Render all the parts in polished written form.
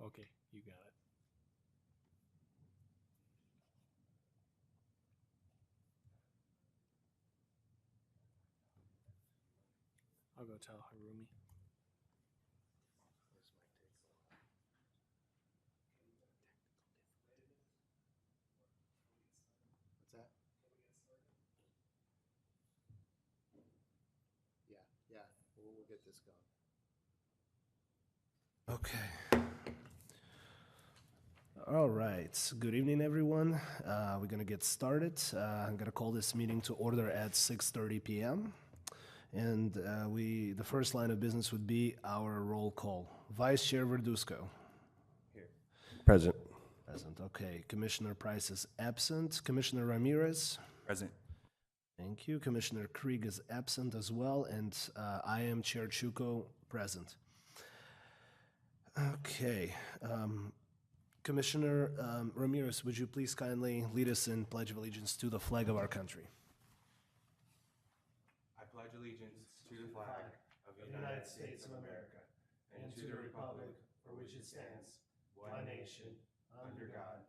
Okay, you got it. I'll go tell Harumi. What's that? Yeah, we'll get this going. Okay. All right. Good evening, everyone. We're going to get started. I'm going to call this meeting to order at 6:30 p.m. And the first line of business would be our roll call. Vice Chair Verduzco. Here. Present. Present. Okay. Commissioner Price is absent. Commissioner Ramirez. Present. Thank you. Commissioner Krieg is absent as well. And I am Chair Chuko, present. Okay. Commissioner Ramirez, would you please kindly lead us in Pledge of Allegiance to the flag of our country? I pledge allegiance to the flag of the United States of America and to the republic for which it stands, one nation, under God,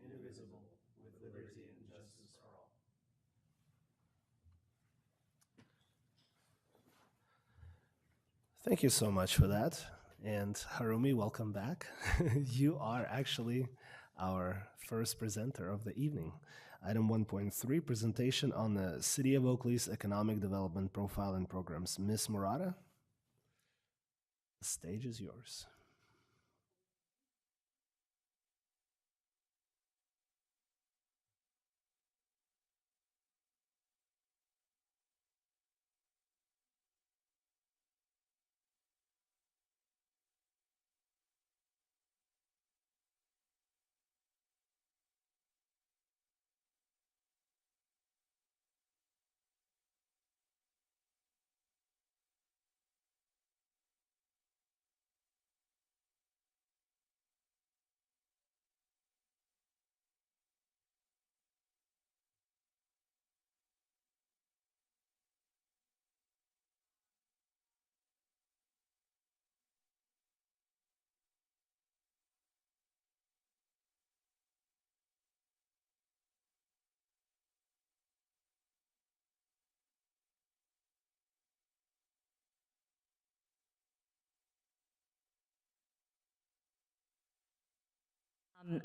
indivisible, with liberty and justice for all. Thank you so much for that. And Harumi, welcome back. You are actually our first presenter of the evening. Item 1.3, presentation on the City of Oakley's Economic Development Profile and Programs. Ms. Murata, the stage is yours.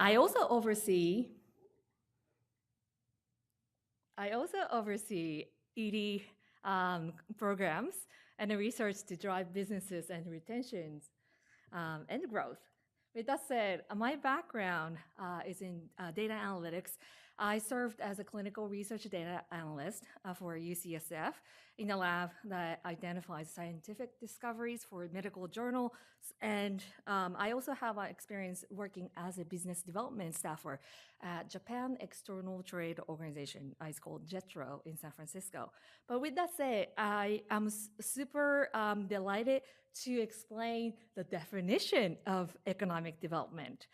I also oversee ED programs and the research to drive businesses and retentions and growth. With that said, my background is in data analytics. I served as a clinical research data analyst for UCSF in a lab that identifies scientific discoveries for medical journals. And I also have experience working as a business development staffer at Japan External Trade Organization. It's called JETRO in San Francisco. But with that said, I am super delighted to explain the definition of economic development.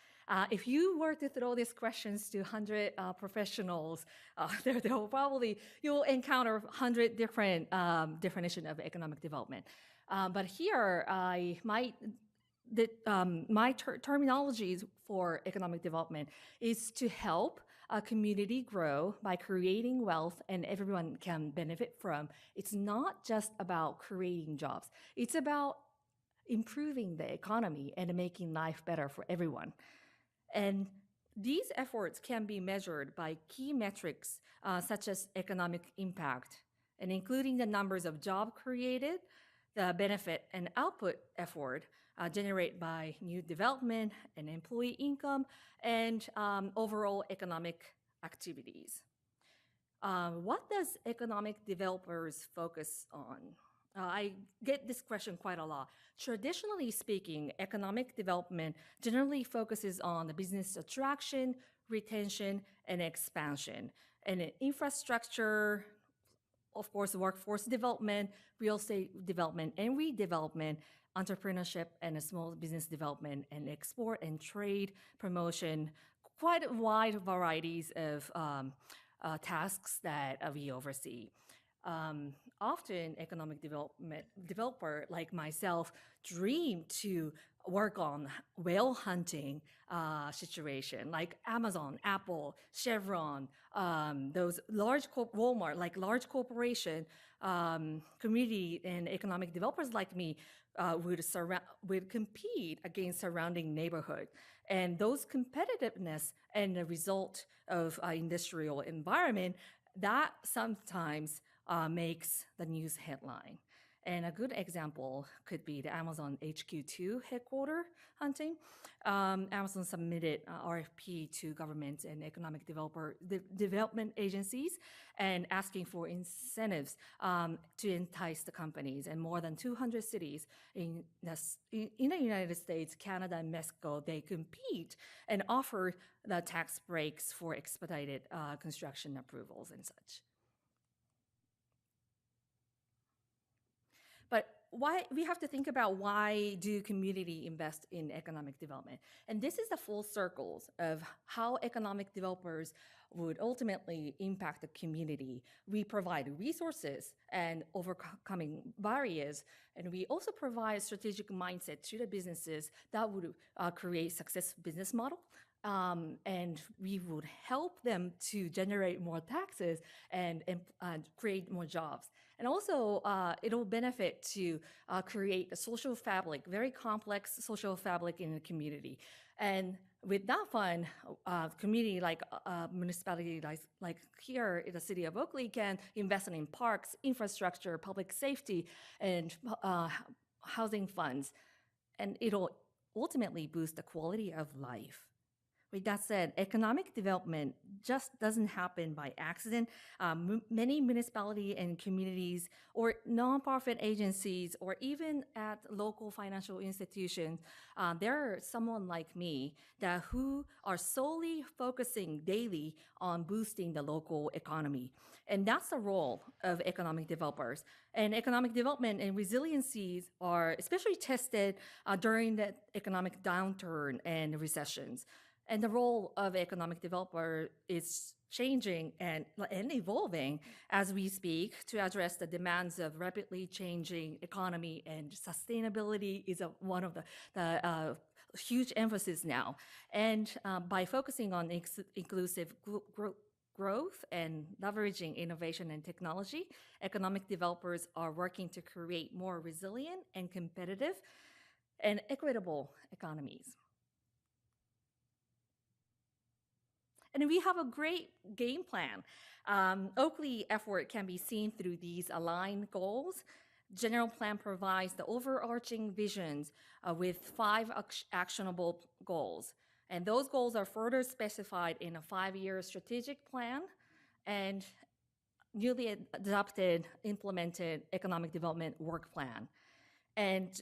If you were to throw these questions to 100 professionals, you'll encounter 100 different definition of economic development. But here, my terminology for economic development is to help a community grow by creating wealth and everyone can benefit from. It's not just about creating jobs. It's about improving the economy and making life better for everyone. And these efforts can be measured by key metrics such as economic impact, and including the numbers of jobs created, the benefit and output effort generated by new development and employee income, and overall economic activities. What does economic developers focus on? I get this question quite a lot. Traditionally speaking, economic development generally focuses on the business attraction, retention, and expansion. And in infrastructure, of course, workforce development, real estate development and redevelopment, entrepreneurship and small business development, and export and trade promotion, quite wide varieties of tasks that we oversee. often economic developer like myself dream to work on whale hunting situation, like Amazon, Apple, Chevron, those large Walmart, like large corporation, community and economic developers like me would compete against surrounding neighborhood. And those competitiveness and the result of industrial environment that sometimes makes the news headline. And a good example could be the Amazon HQ2 headquarter hunting. Amazon submitted RFP to government and economic development agencies and asking for incentives to entice the companies. And more than 200 cities in the United States, Canada, and Mexico, they compete and offer the tax breaks for expedited construction approvals and such. But why we have to think about why do community invest in economic development? And this is the full circles of how economic developers would ultimately impact the community. We provide resources and overcoming barriers, and we also provide strategic mindset to the businesses that would create successful business model. And we would help them to generate more taxes and create more jobs. And also, it'll benefit to create a social fabric, very complex social fabric in the community. And with that fund, community like municipality like here in the city of Oakley can invest in parks, infrastructure, public safety, and housing funds. And it'll ultimately boost the quality of life. With that said, economic development just doesn't happen by accident. Many municipalities and communities or nonprofit agencies or even at local financial institutions, there are someone like me who are solely focusing daily on boosting the local economy. And that's the role of economic developers. And economic development and resiliencies are especially tested during the economic downturn and recessions. And the role of economic developer is changing and evolving as we speak to address the demands of rapidly changing economy, and sustainability is one of the huge emphasis now. And by focusing on inclusive growth and leveraging innovation and technology, economic developers are working to create more resilient and competitive and equitable economies. And we have a great game plan. Oakley effort can be seen through these aligned goals. General plan provides the overarching visions with 5 actionable goals. And those goals are further specified in a 5-year strategic plan and newly adopted, implemented economic development work plan. And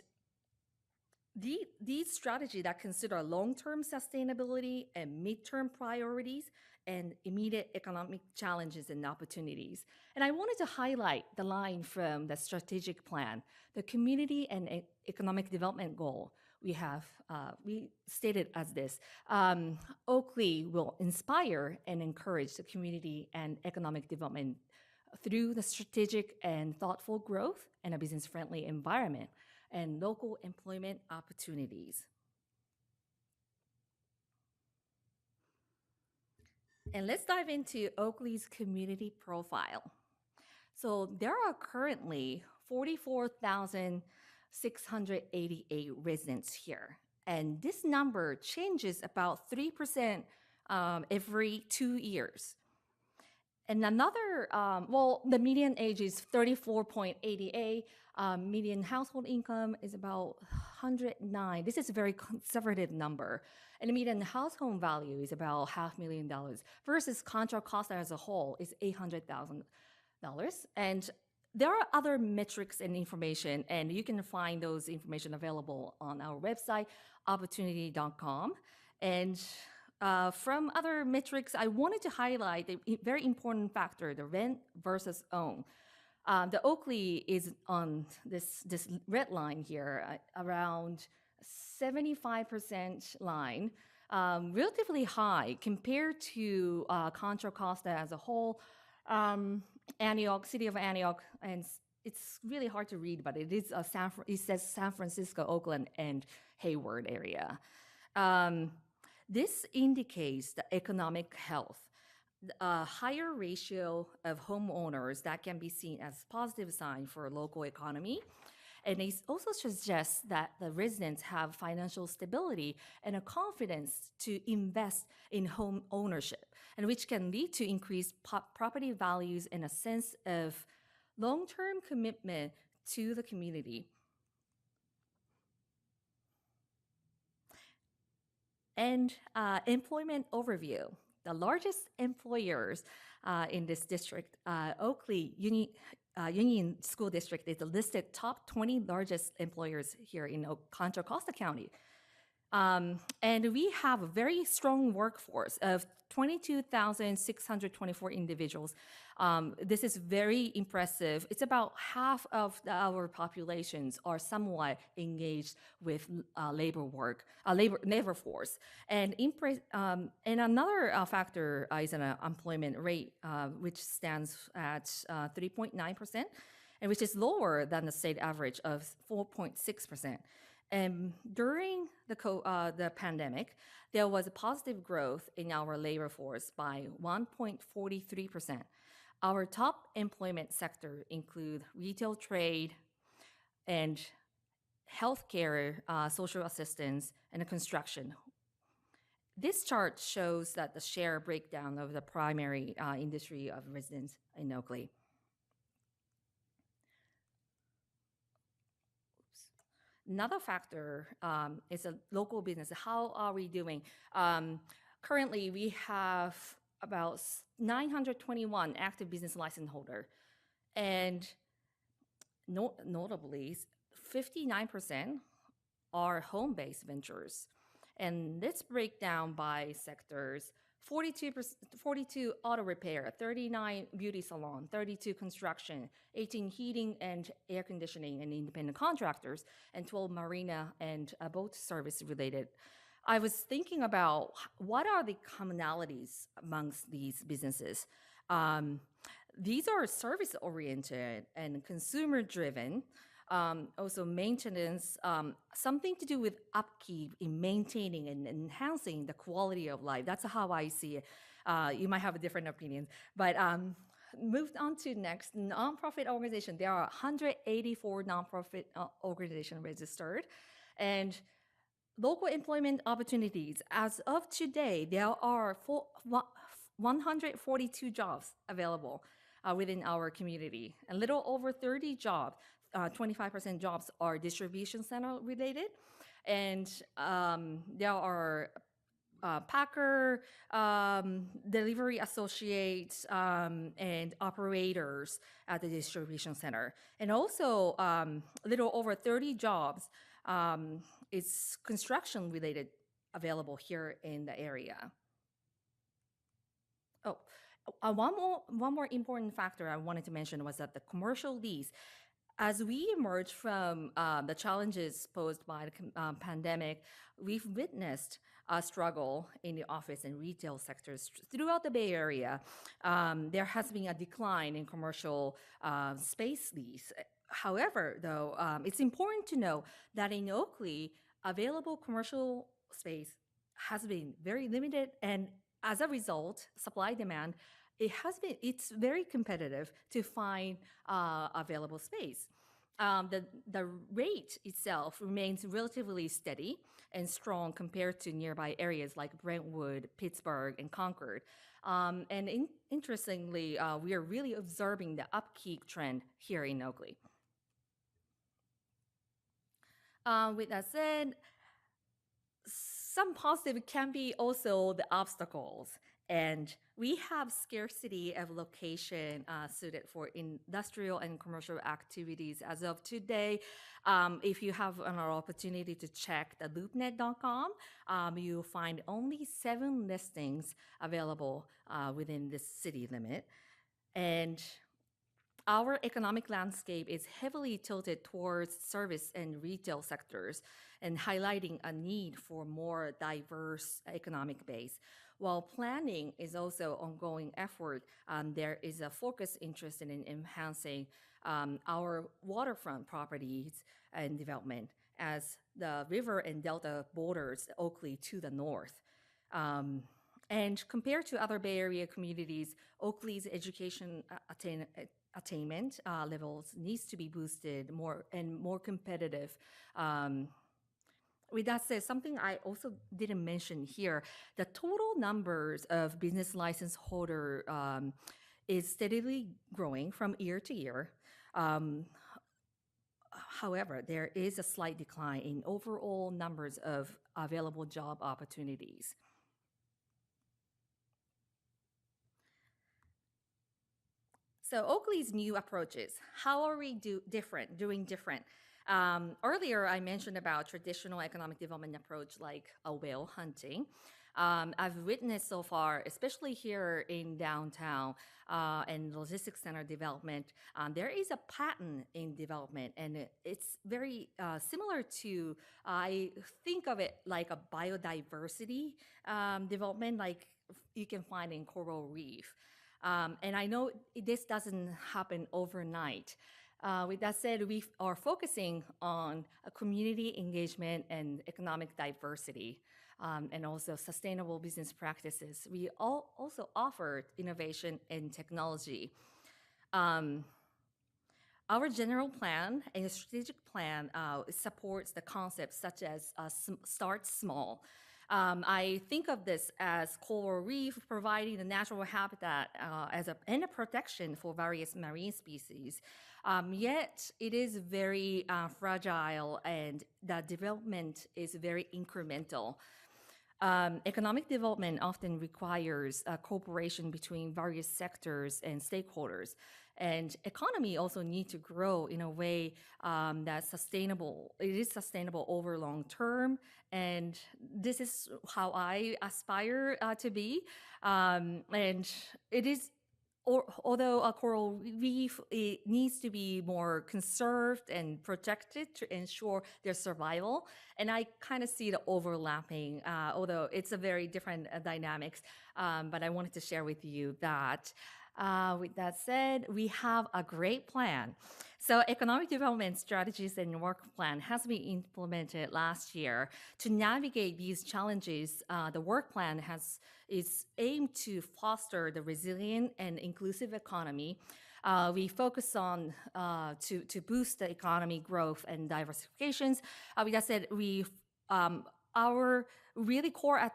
these strategies that consider long-term sustainability and midterm priorities and immediate economic challenges and opportunities. And I wanted to highlight the line from the strategic plan, the community and economic development goal. We stated as this, Oakley will inspire and encourage the community and economic development through the strategic and thoughtful growth and a business-friendly environment and local employment opportunities. And let's dive into Oakley's community profile. So there are currently 44,688 residents here. And this number changes about 3% every 2 years. And another, the median age is 34.88. Median household income is about 109. This is a very conservative number. And the median household value is about $500,000 versus Contra Costa as a whole is $800,000. And there are other metrics and information, and you can find those information available on our website, opportunity.com. And from other metrics, I wanted to highlight the very important factor, the rent versus own. The Oakley is on this red line here, around 75% line, relatively high compared to Contra Costa as a whole. Antioch, city of Antioch, and it's really hard to read, but it is it says San Francisco, Oakland, and Hayward area. This indicates the economic health. A higher ratio of homeowners that can be seen as positive sign for local economy. And it also suggests that the residents have financial stability and a confidence to invest in home ownership, and which can lead to increased property values and a sense of long-term commitment to the community. And employment overview. The largest employers in this district, Oakley Union School District, is the listed top 20 largest employers here in Contra Costa County. And we have a very strong workforce of 22,624 individuals. This is very impressive. It's about half of our populations are somewhat engaged with labor force. And another factor is an employment rate, which stands at 3.9%, and which is lower than the state average of 4.6%. And during the pandemic, there was a positive growth in our labor force by 1.43%. Our top employment sector include retail trade and healthcare, social assistance, and construction. This chart shows that the share breakdown of the primary industry of residents in Oakley. Another factor is a local business. How are we doing? Currently, we have about 921 active business license holder, and notably, 59% are home-based ventures. And let's break down by sectors. 42 auto repair, 39 beauty salon, 32 construction, 18 heating and air conditioning and independent contractors, and 12 marina and boat service related. I was thinking about what are the commonalities amongst these businesses. These are service oriented and consumer driven. Also maintenance, something to do with upkeep in maintaining and enhancing the quality of life. That's how I see it. You might have a different opinion, but moved on to next, nonprofit organization. There are 184 nonprofit organizations registered, and local employment opportunities. As of today, there are 142 jobs available within our community. A little over 30 jobs, 25% jobs are distribution center related. And there are packer, delivery associates, and operators at the distribution center. And also a little over 30 jobs is construction related available here in the area. Oh, one more important factor I wanted to mention was that the commercial lease. As we emerge from the challenges posed by the pandemic, we've witnessed a struggle in the office and retail sectors throughout the Bay Area. There has been a decline in commercial space lease. However, though, it's important to know that in Oakley, available commercial space has been very limited, and as a result, supply demand, it's very competitive to find available space. The rate itself remains relatively steady and strong compared to nearby areas like Brentwood, Pittsburgh, and Concord. Interestingly, we are really observing the upkeep trend here in Oakley. With that said, some positive can be also the obstacles. And we have scarcity of location suited for industrial and commercial activities as of today. If you have an opportunity to check the loopnet.com, you'll find only 7 listings available within this city limit. And our economic landscape is heavily tilted towards service and retail sectors and highlighting a need for more diverse economic base. While planning is also ongoing effort, there is a focused interest in enhancing our waterfront properties and development as the river and delta borders Oakley to the north. And compared to other Bay Area communities, Oakley's education attainment levels needs to be boosted more and more competitive. With that said, something I also didn't mention here, the total numbers of business license holder is steadily growing from year to year. However, there is a slight decline in overall numbers of available job opportunities. So Oakley's new approaches, how are we doing different? Earlier, I mentioned about traditional economic development approach like a whale hunting. I've witnessed so far, especially here in downtown and logistics center development, there is a pattern in development, and it's very similar to, I think of it like a biodiversity development, like you can find in coral reef. And I know this doesn't happen overnight. With that said, we are focusing on community engagement and economic diversity, and also sustainable business practices. We also offer innovation and technology. Our general plan and strategic plan supports the concepts such as start small. I think of this as coral reef providing the natural habitat and a protection for various marine species. Yet it is very fragile, and the development is very incremental. Economic development often requires cooperation between various sectors and stakeholders. And economy also need to grow in a way that's sustainable. It is sustainable over long term, and this is how I aspire to be. And it is, although a coral reef, it needs to be more conserved and protected to ensure their survival. And I kind of see the overlapping, although it's a very different dynamics. But I wanted to share with you that. With that said, we have a great plan. So economic development strategies and work plan has been implemented last year. To navigate these challenges, the work plan is aimed to foster the resilient and inclusive economy. We focus on to boost the economy growth and diversifications. With that said, our really core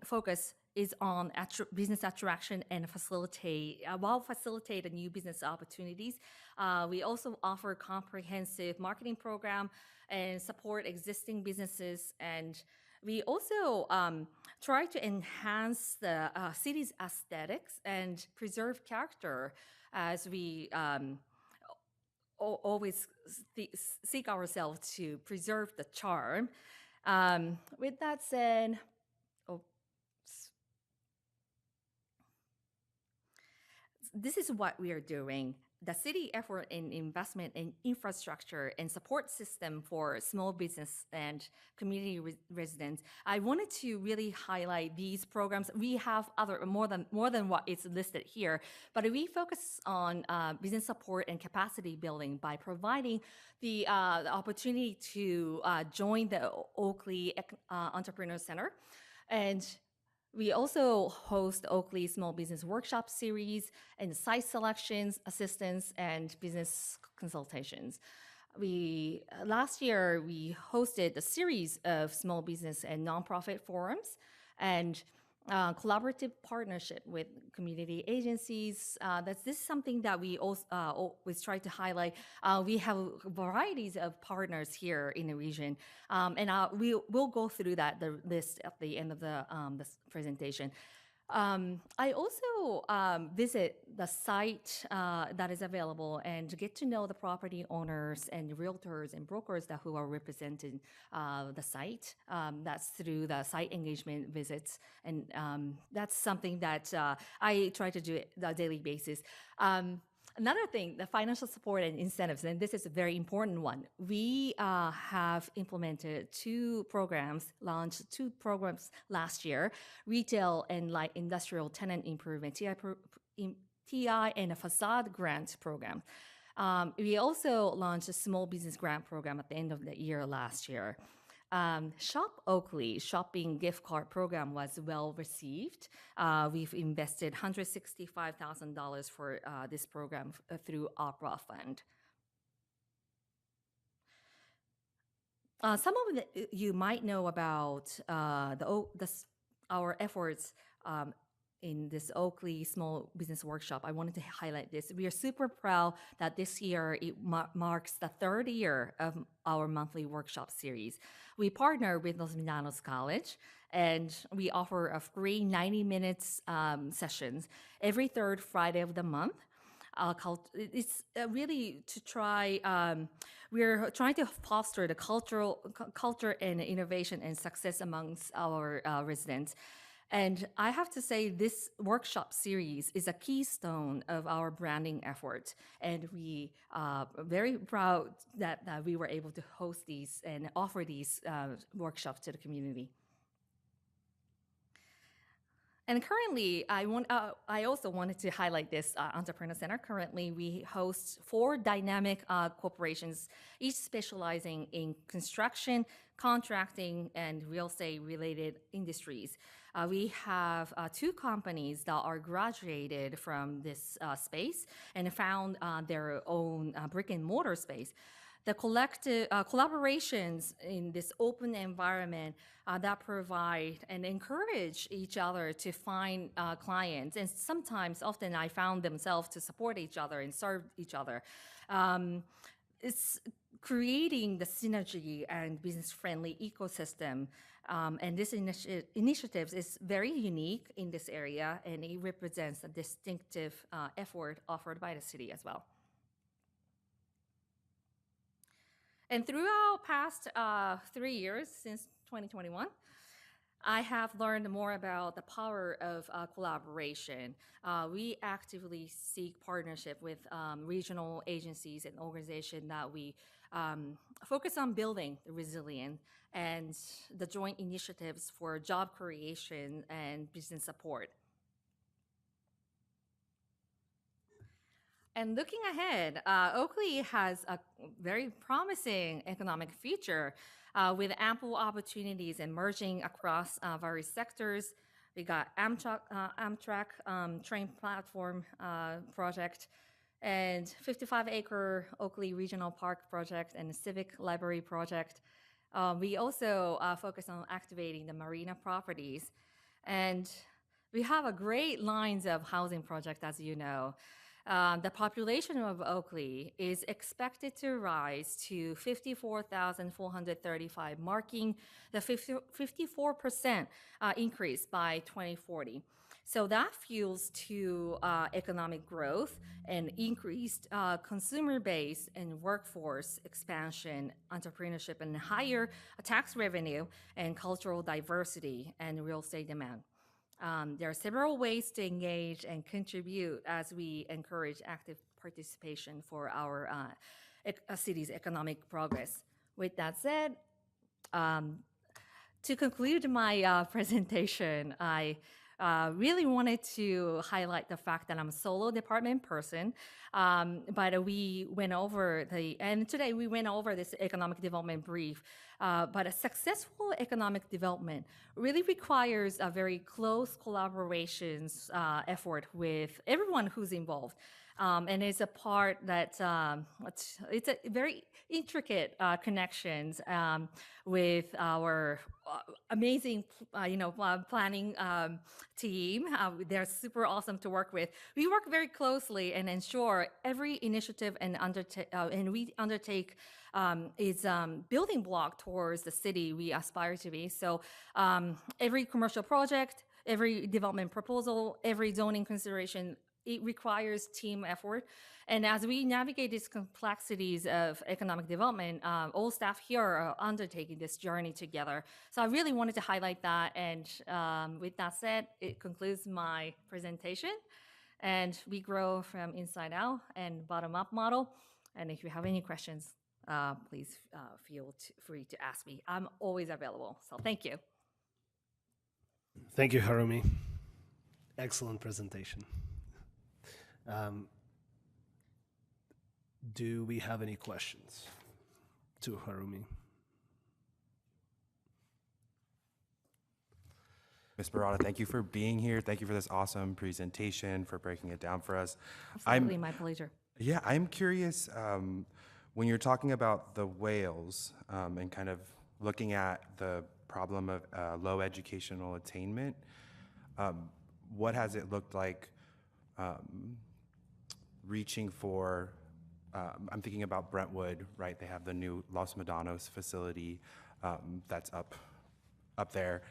focus is on business attraction and facilitate the new business opportunities. We also offer comprehensive marketing program and support existing businesses, and we also try to enhance the city's aesthetics and preserve character as we always seek ourselves to preserve the charm. With that said, this is what we are doing. The city effort in investment in infrastructure and support system for small business and community residents. I wanted to really highlight these programs. We have more than what is listed here, but we focus on business support and capacity building by providing the opportunity to join the Oakley Entrepreneur Center. And we also host Oakley Small Business Workshop Series and site selections, assistance, and business consultations. Last year, we hosted a series of small business and nonprofit forums and collaborative partnership with community agencies. This is something that we also always try to highlight. We have varieties of partners here in the region, and we'll go through the list at the end of this presentation. I also visit the site that is available and get to know the property owners and realtors and brokers who are representing the site. That's through the site engagement visits, and that's something that I try to do on a daily basis. Another thing, the financial support and incentives, and this is a very important one. We have implemented launched two programs last year, retail and light industrial tenant improvement, TI and a facade grant program. We also launched a small business grant program at the end of the year last year. Shop Oakley shopping gift card program was well received. We've invested $165,000 for this program through Opera Fund. Some of you might know about our efforts in this Oakley Small Business Workshop. I wanted to highlight this. We are super proud that this year it marks the third year of our monthly workshop series. We partner with Los Minanos College, and we offer a free 90 minutes sessions every third Friday of the month. It's really to try. We're trying to foster the culture and innovation and success amongst our residents. And I have to say, this workshop series is a keystone of our branding effort. And we are very proud that we were able to host these and offer these workshops to the community. And currently, I also wanted to highlight this Entrepreneur Center. Currently, we host 4 dynamic corporations, each specializing in construction, contracting, and real estate related industries. We have 2 companies that are graduated from this space and found their own brick and mortar space. The collective collaborations in this open environment that provide and encourage each other to find clients, and sometimes, often, I found themselves to support each other and serve each other. It's creating the synergy and business-friendly ecosystem, and this initiative is very unique in this area, and it represents a distinctive effort offered by the city as well. And throughout past 3 years, since 2021, I have learned more about the power of collaboration. We actively seek partnership with regional agencies and organizations that we focus on building the resilience and the joint initiatives for job creation and business support. And looking ahead, Oakley has a very promising economic future with ample opportunities emerging across various sectors. We got Amtrak train platform project and 55-acre Oakley Regional Park project and a civic library project. We also focus on activating the marina properties. And we have a great lines of housing project, as you know. The population of Oakley is expected to rise to 54,435, marking the 54% increase by 2040. So that fuels to economic growth and increased consumer base and workforce expansion, entrepreneurship, and higher tax revenue and cultural diversity and real estate demand. There are several ways to engage and contribute as we encourage active participation for our city's economic progress. With that said, to conclude my presentation, I really wanted to highlight the fact that I'm a solo department person, but we went over today we went over this economic development brief. But a successful economic development really requires a very close collaborations effort with everyone who's involved. And it's a part that it's a very intricate connections with our amazing, planning team. They're super awesome to work with. We work very closely and ensure every initiative and we undertake is building block towards the city we aspire to be. So every commercial project, every development proposal, every zoning consideration, it requires team effort. And as we navigate these complexities of economic development, all staff here are undertaking this journey together. So I really wanted to highlight that. And with that said, it concludes my presentation. And we grow from inside out and bottom up model. And if you have any questions, please feel free to ask me. I'm always available. So thank you. Thank you, Harumi. Excellent presentation. Do we have any questions to Harumi? Ms. Barada, thank you for being here. Thank you for this awesome presentation, for breaking it down for us. Absolutely, my pleasure. Yeah, I'm curious, when you're talking about the whales and kind of looking at the problem of low educational attainment, what has it looked like reaching for, I'm thinking about Brentwood, right? They have the new Los Medanos facility that's up there.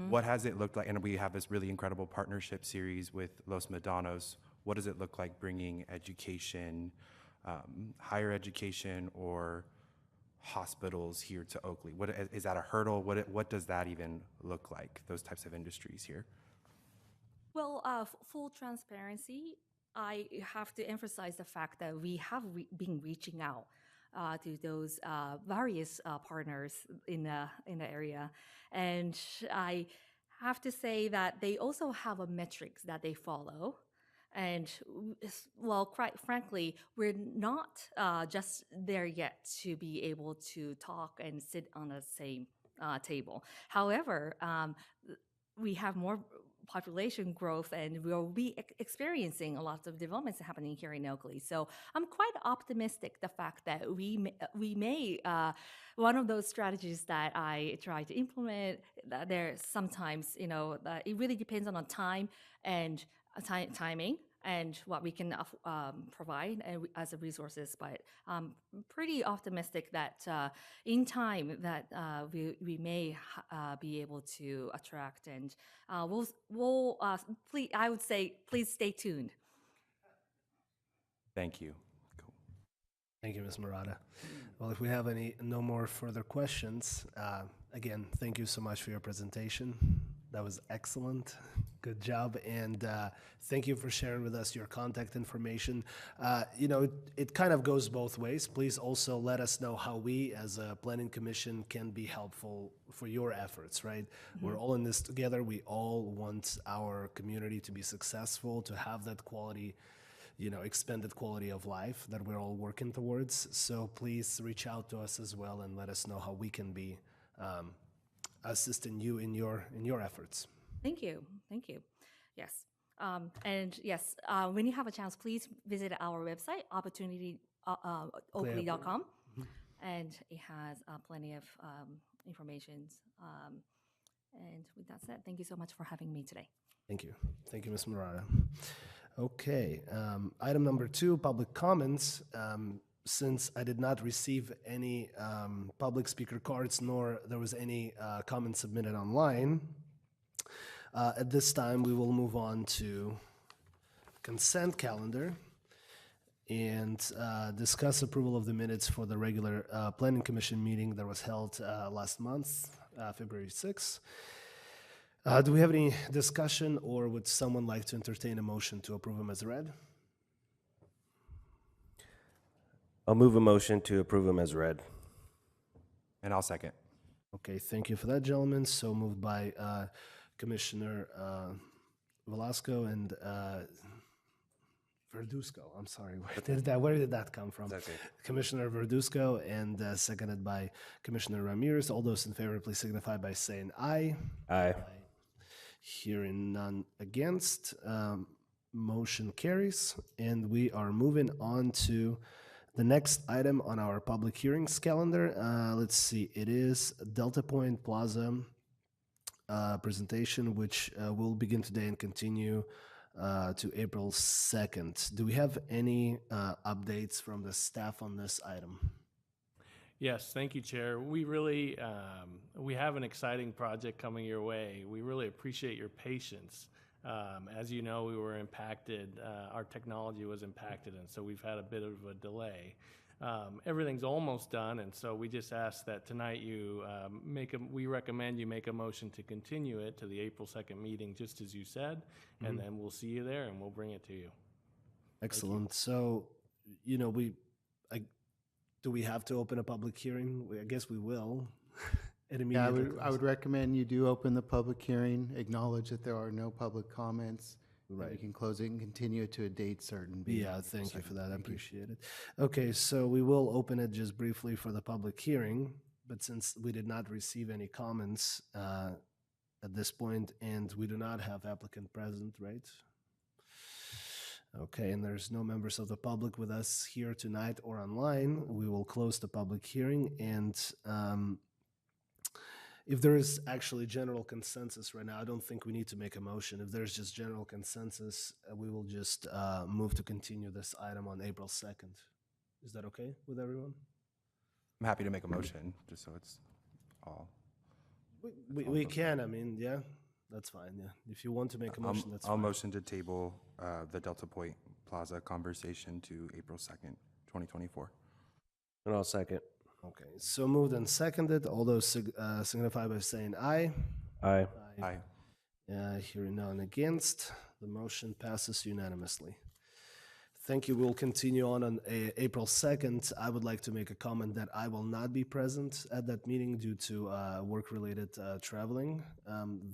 What has it looked like? And we have this really incredible partnership series with Los Medanos. What does it look like bringing education, higher education or hospitals here to Oakley? What is that a hurdle? What does that even look like, those types of industries here? Well, full transparency, I have to emphasize the fact that we have been reaching out to those various partners in the area, and I have to say that they also have a metrics that they follow. And well, quite frankly, we're not just there yet to be able to talk and sit on the same table. However, we have more population growth and we'll be experiencing a lot of developments happening here in Oakley. So I'm quite optimistic the fact that we may one of those strategies that I try to implement, there's sometimes, it really depends on the time and timing and what we can provide as a resources. But I'm pretty optimistic that in time that we may be able to attract, and we'll please, I would say, please stay tuned. Thank you. Cool. Thank you, Ms. Murata. Well, if we have no more further questions, again, thank you so much for your presentation. That was excellent. Good job. And thank you for sharing with us your contact information. It kind of goes both ways. Please also let us know how we as a planning commission can be helpful for your efforts, right? We're all in this together. We all want our community to be successful, to have that quality, expanded quality of life that we're all working towards. So please reach out to us as well and let us know how we can be assisting you in your efforts. Thank you. Yes. And yes, when you have a chance, please visit our website, opportunityoakley.com. And it has plenty of information. And with that said, thank you so much for having me today. Thank you. Thank you, Ms. Murata. Okay. Item number 2, public comments. Since I did not receive any public speaker cards, nor there was any comments submitted online, at this time we will move on to consent calendar and discuss approval of the minutes for the regular Planning Commission meeting that was held last month, February 6th. Do we have any discussion, or would someone like to entertain a motion to approve them as read? I'll move a motion to approve them as read. And I'll second. Okay, thank you for that, gentlemen. So moved by Commissioner Velasco and Verduzco. I'm sorry, where did that come from? That's okay. Commissioner Verduzco, and seconded by Commissioner Ramirez. All those in favor, please signify by saying aye. Aye. Hearing none against, motion carries. And we are moving on to the next item on our public hearings calendar. Let's see, it is Delta Point Plaza presentation, which will begin today and continue to April 2nd. Do we have any updates from the staff on this item? Yes, thank you, Chair. We really, we have an exciting project coming your way. We really appreciate your patience. As you know, we were impacted, our technology was impacted, and so we've had a bit of a delay. Everything's almost done, and so we just ask that tonight you we recommend you make a motion to continue it to the April 2nd meeting, just as you said, and then we'll see you there and we'll bring it to you. Excellent. So, do we have to open a public hearing? I guess we will. Yeah, I would recommend you do open the public hearing, acknowledge that there are no public comments, We Right. can close it and continue it to a date certain. being Yeah, April thank you 2nd. for that. I Thank you. appreciate it. Okay, so we will open it just briefly for the public hearing, but since we did not receive any comments at this point, and we do not have applicant present, right? Okay, and there's no members of the public with us here tonight or online. We will close the public hearing, and if there is actually general consensus right now, I don't think we need to make a motion. If there's just general consensus, we will just move to continue this item on April 2nd. Is that okay with everyone? I'm happy to make a motion, just so it's all. We can, I mean, yeah, that's fine, yeah. If you want to make a motion, that's I'll fine. motion to table the Delta Point Plaza conversation to April 2nd, 2024. And I'll second. Okay, so moved and seconded. All those signify by saying aye. Aye. Aye. Hearing none against, the motion passes unanimously. Thank you. We'll continue on April 2nd. I would like to make a comment that I will not be present at that meeting due to work-related traveling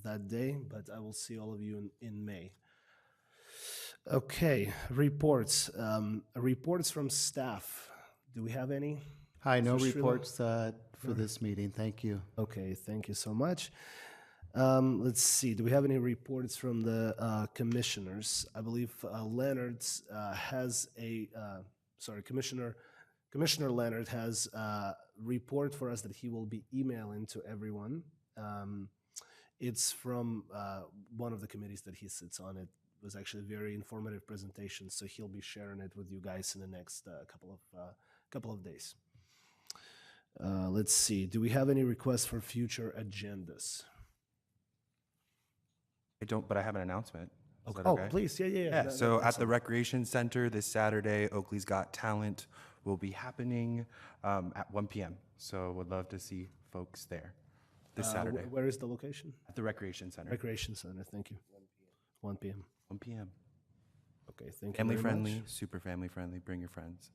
that day, but I will see all of you in May. Okay, reports. Reports from staff. Do we have any? Hi, no Mr. Srila? reports for this meeting. Thank you. Okay, thank you so much. Let's see. Do we have any reports from the commissioners? I believe Leonard has a Commissioner Leonard has a report for us that he will be emailing to everyone. It's from one of the committees that he sits on. It was actually a very informative presentation, so he'll be sharing it with you guys in the next couple of days. Let's see. Do we have any requests for future agendas? I don't, but I have an announcement. Is that Oh, okay? please. Yeah. Yeah, so at the Recreation Center this Saturday, Oakley's Got Talent will be happening at 1 p.m. So would love to see folks there this Saturday Where is the location? at the Recreation Center. Recreation Center. Thank you. 1 p.m. 1 p.m. Okay, thank you. Family very friendly, much. super family friendly. Bring your friends.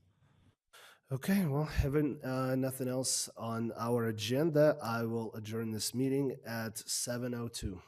Okay, well, having nothing else on our agenda, I will adjourn this meeting at 7:02.